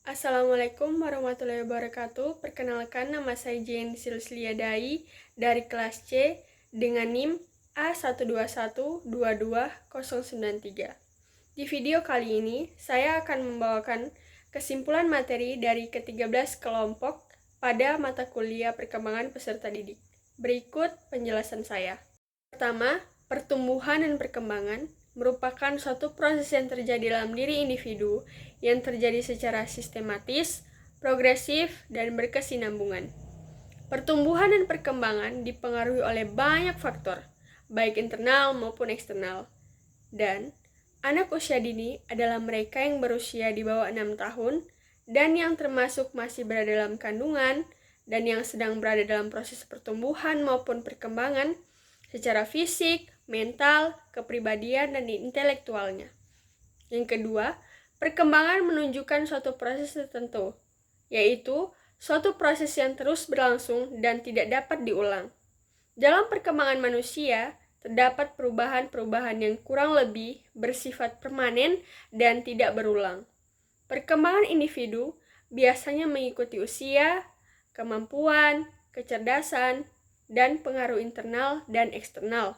Assalamualaikum warahmatullahi wabarakatuh. Perkenalkan, nama saya Jane Silsliadai dari kelas C dengan NIM A12122093. Di video kali ini, saya akan membawakan kesimpulan materi dari ke-13 kelompok pada mata kuliah perkembangan peserta didik. Berikut penjelasan saya. Pertama, pertumbuhan dan perkembangan merupakan suatu proses yang terjadi dalam diri individu yang terjadi secara sistematis, progresif, dan berkesinambungan. Pertumbuhan dan perkembangan dipengaruhi oleh banyak faktor, baik internal maupun eksternal. Dan anak usia dini adalah mereka yang berusia di bawah 6 tahun dan yang termasuk masih berada dalam kandungan dan yang sedang berada dalam proses pertumbuhan maupun perkembangan secara fisik, mental, kepribadian, dan intelektualnya. Yang kedua, perkembangan menunjukkan suatu proses tertentu, yaitu suatu proses yang terus berlangsung dan tidak dapat diulang. Dalam perkembangan manusia, terdapat perubahan-perubahan yang kurang lebih bersifat permanen dan tidak berulang. Perkembangan individu biasanya mengikuti usia, kemampuan, kecerdasan, dan pengaruh internal dan eksternal.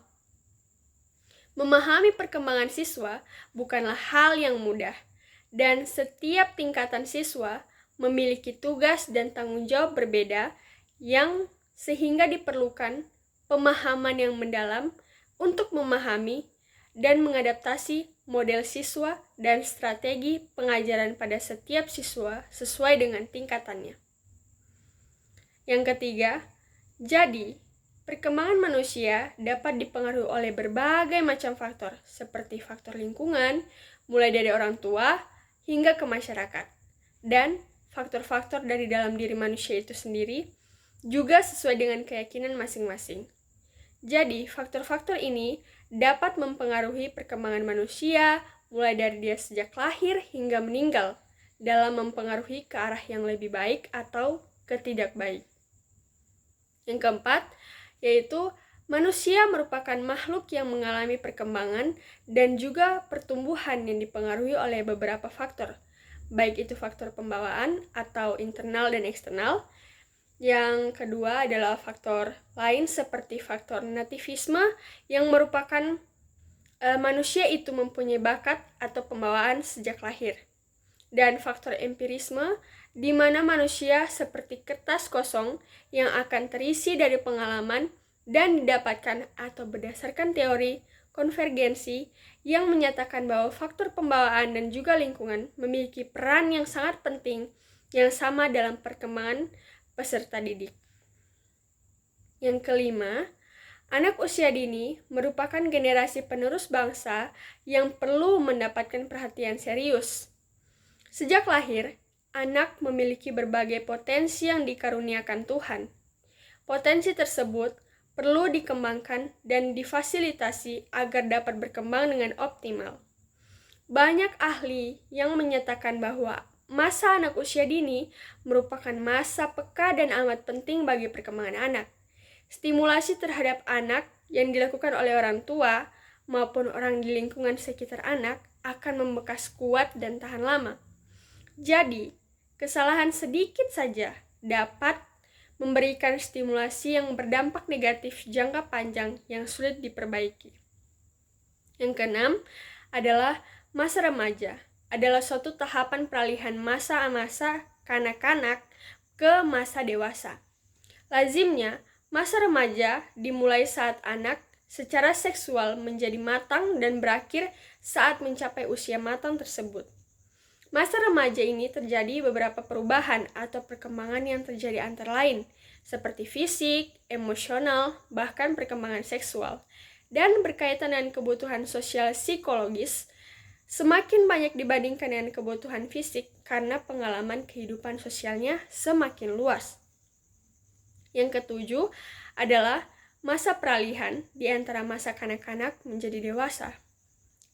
Memahami perkembangan siswa bukanlah hal yang mudah, dan setiap tingkatan siswa memiliki tugas dan tanggung jawab berbeda yang sehingga diperlukan pemahaman yang mendalam untuk memahami dan mengadaptasi model siswa dan strategi pengajaran pada setiap siswa sesuai dengan tingkatannya. Yang ketiga, jadi, perkembangan manusia dapat dipengaruhi oleh berbagai macam faktor, seperti faktor lingkungan, mulai dari orang tua hingga ke masyarakat. Dan faktor-faktor dari dalam diri manusia itu sendiri juga sesuai dengan keyakinan masing-masing. Jadi, faktor-faktor ini dapat mempengaruhi perkembangan manusia, mulai dari dia sejak lahir hingga meninggal, dalam mempengaruhi ke arah yang lebih baik atau ke tidak baik. Yang keempat, yaitu manusia merupakan makhluk yang mengalami perkembangan dan juga pertumbuhan yang dipengaruhi oleh beberapa faktor, baik itu faktor pembawaan atau internal dan eksternal. Yang kedua adalah faktor lain seperti faktor nativisme yang merupakan manusia itu mempunyai bakat atau pembawaan sejak lahir. Dan faktor empirisme di mana manusia seperti kertas kosong yang akan terisi dari pengalaman dan didapatkan atau berdasarkan teori konvergensi yang menyatakan bahwa faktor pembawaan dan juga lingkungan memiliki peran yang sangat penting yang sama dalam perkembangan peserta didik. Yang kelima, anak usia dini merupakan generasi penerus bangsa yang perlu mendapatkan perhatian serius. Sejak lahir, anak memiliki berbagai potensi yang dikaruniakan Tuhan. Potensi tersebut perlu dikembangkan dan difasilitasi agar dapat berkembang dengan optimal. Banyak ahli yang menyatakan bahwa masa anak usia dini merupakan masa peka dan amat penting bagi perkembangan anak. Stimulasi terhadap anak yang dilakukan oleh orang tua maupun orang di lingkungan sekitar anak akan membekas kuat dan tahan lama. Jadi, kesalahan sedikit saja dapat memberikan stimulasi yang berdampak negatif jangka panjang yang sulit diperbaiki. Yang keenam adalah masa remaja. Adalah suatu tahapan peralihan masa-masa kanak-kanak ke masa dewasa. Lazimnya, masa remaja dimulai saat anak secara seksual menjadi matang dan berakhir saat mencapai usia matang tersebut. Masa remaja ini terjadi beberapa perubahan atau perkembangan yang terjadi antara lain, seperti fisik, emosional, bahkan perkembangan seksual, dan berkaitan dengan kebutuhan sosial psikologis, semakin banyak dibandingkan dengan kebutuhan fisik karena pengalaman kehidupan sosialnya semakin luas. Yang ketujuh adalah masa peralihan di antara masa kanak-kanak menjadi dewasa.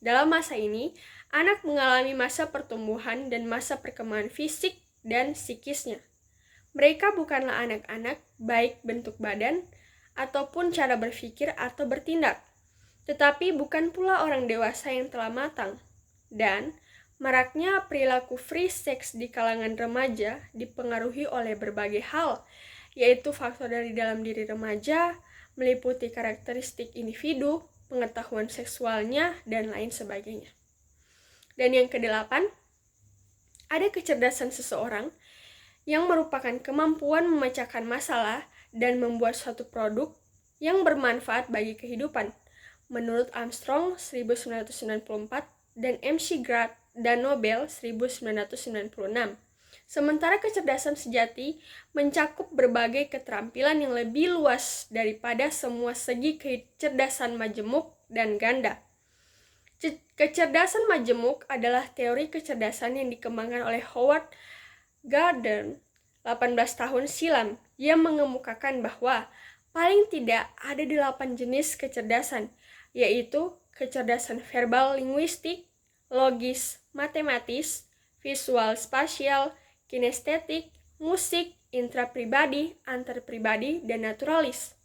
Dalam masa ini, anak mengalami masa pertumbuhan dan masa perkembangan fisik dan psikisnya. Mereka bukanlah anak-anak baik bentuk badan ataupun cara berpikir atau bertindak, tetapi bukan pula orang dewasa yang telah matang. Dan Maraknya perilaku free sex di kalangan remaja dipengaruhi oleh berbagai hal, yaitu faktor dari dalam diri remaja, meliputi karakteristik individu, pengetahuan seksualnya, dan lain sebagainya. Dan yang kedelapan, ada kecerdasan seseorang yang merupakan kemampuan memecahkan masalah dan membuat suatu produk yang bermanfaat bagi kehidupan. Menurut Armstrong 1994 dan McGrath dan Nobel 1996. Sementara kecerdasan sejati mencakup berbagai keterampilan yang lebih luas daripada semua segi kecerdasan majemuk dan ganda. Kecerdasan majemuk adalah teori kecerdasan yang dikembangkan oleh Howard Gardner 18 tahun silam yang mengemukakan bahwa paling tidak ada 8 jenis kecerdasan, yaitu kecerdasan verbal linguistik, logis, matematis, visual spasial, kinestetik, musik, intrapribadi, antarpribadi, dan naturalis.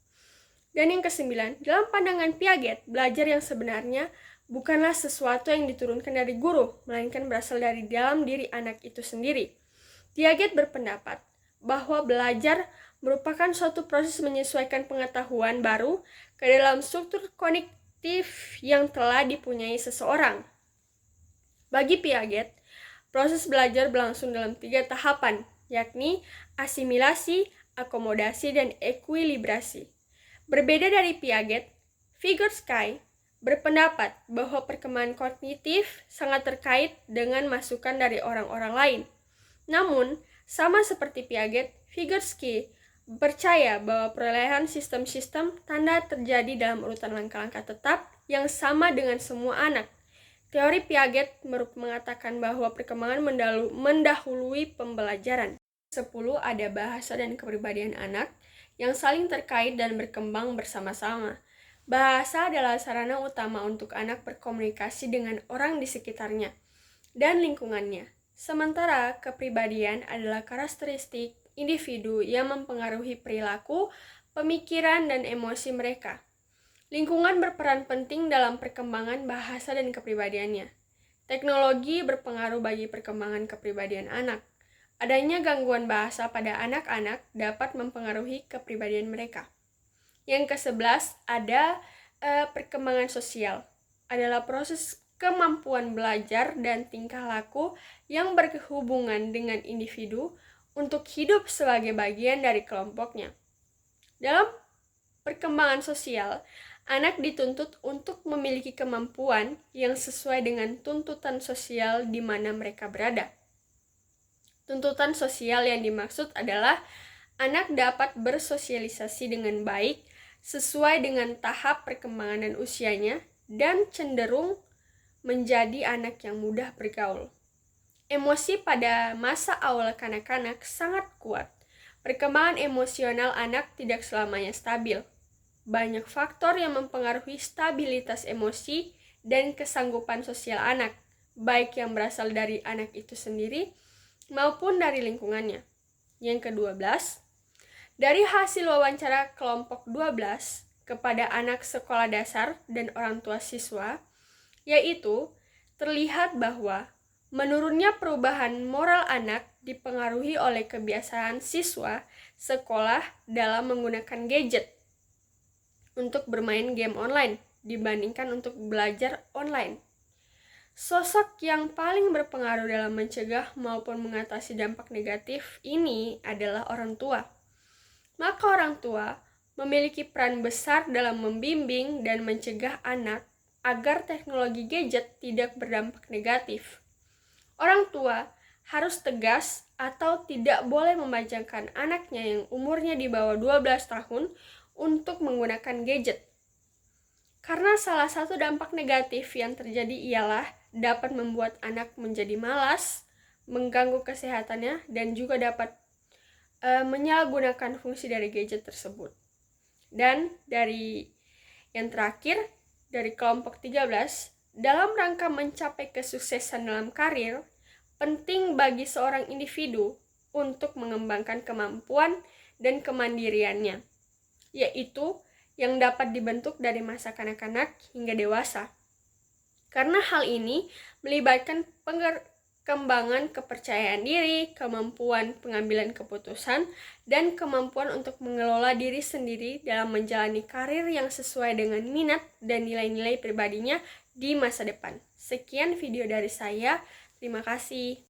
Dan yang kesembilan, dalam pandangan Piaget, belajar yang sebenarnya bukanlah sesuatu yang diturunkan dari guru, melainkan berasal dari dalam diri anak itu sendiri. Piaget berpendapat bahwa belajar merupakan suatu proses menyesuaikan pengetahuan baru ke dalam struktur kognitif yang telah dipunyai seseorang. Bagi Piaget, proses belajar berlangsung dalam 3 tahapan, yakni asimilasi, akomodasi, dan ekuilibrasi. Berbeda dari Piaget, Vygotsky berpendapat bahwa perkembangan kognitif sangat terkait dengan masukan dari orang-orang lain. Namun, sama seperti Piaget, Vygotsky percaya bahwa perolehan sistem-sistem tanda terjadi dalam urutan langkah-langkah tetap yang sama dengan semua anak. Teori Piaget mengatakan bahwa perkembangan mendahului pembelajaran. 10. Ada bahasa dan kepribadian anak yang saling terkait dan berkembang bersama-sama. Bahasa adalah sarana utama untuk anak berkomunikasi dengan orang di sekitarnya dan lingkungannya. Sementara kepribadian adalah karakteristik individu yang mempengaruhi perilaku, pemikiran, dan emosi mereka. Lingkungan berperan penting dalam perkembangan bahasa dan kepribadiannya. Teknologi berpengaruh bagi perkembangan kepribadian anak. Adanya gangguan bahasa pada anak-anak dapat mempengaruhi kepribadian mereka. Yang ke-11 ada perkembangan sosial. Adalah proses kemampuan belajar dan tingkah laku yang berhubungan dengan individu untuk hidup sebagai bagian dari kelompoknya. Dalam perkembangan sosial, anak dituntut untuk memiliki kemampuan yang sesuai dengan tuntutan sosial di mana mereka berada. Tuntutan sosial yang dimaksud adalah anak dapat bersosialisasi dengan baik sesuai dengan tahap perkembangan dan usianya dan cenderung menjadi anak yang mudah bergaul. Emosi pada masa awal kanak-kanak sangat kuat. Perkembangan emosional anak tidak selamanya stabil. Banyak faktor yang mempengaruhi stabilitas emosi dan kesanggupan sosial anak, baik yang berasal dari anak itu sendiri maupun dari lingkungannya. Yang ke-12, dari hasil wawancara kelompok 12 kepada anak sekolah dasar dan orang tua siswa, yaitu terlihat bahwa menurunnya perubahan moral anak dipengaruhi oleh kebiasaan siswa sekolah dalam menggunakan gadget untuk bermain game online dibandingkan untuk belajar online. Sosok yang paling berpengaruh dalam mencegah maupun mengatasi dampak negatif ini adalah orang tua. Maka orang tua memiliki peran besar dalam membimbing dan mencegah anak agar teknologi gadget tidak berdampak negatif. Orang tua harus tegas atau tidak boleh membajakan anaknya yang umurnya di bawah 12 tahun untuk menggunakan gadget. Karena salah satu dampak negatif yang terjadi ialah dapat membuat anak menjadi malas, mengganggu kesehatannya, dan juga dapat menyalahgunakan fungsi dari gadget tersebut. Dan dari yang terakhir, dari kelompok 13, dalam rangka mencapai kesuksesan dalam karir, penting bagi seorang individu untuk mengembangkan kemampuan dan kemandiriannya, yaitu yang dapat dibentuk dari masa kanak-kanak hingga dewasa. Karena hal ini melibatkan pengembangan kepercayaan diri, kemampuan pengambilan keputusan, dan kemampuan untuk mengelola diri sendiri dalam menjalani karir yang sesuai dengan minat dan nilai-nilai pribadinya di masa depan. Sekian video dari saya, terima kasih.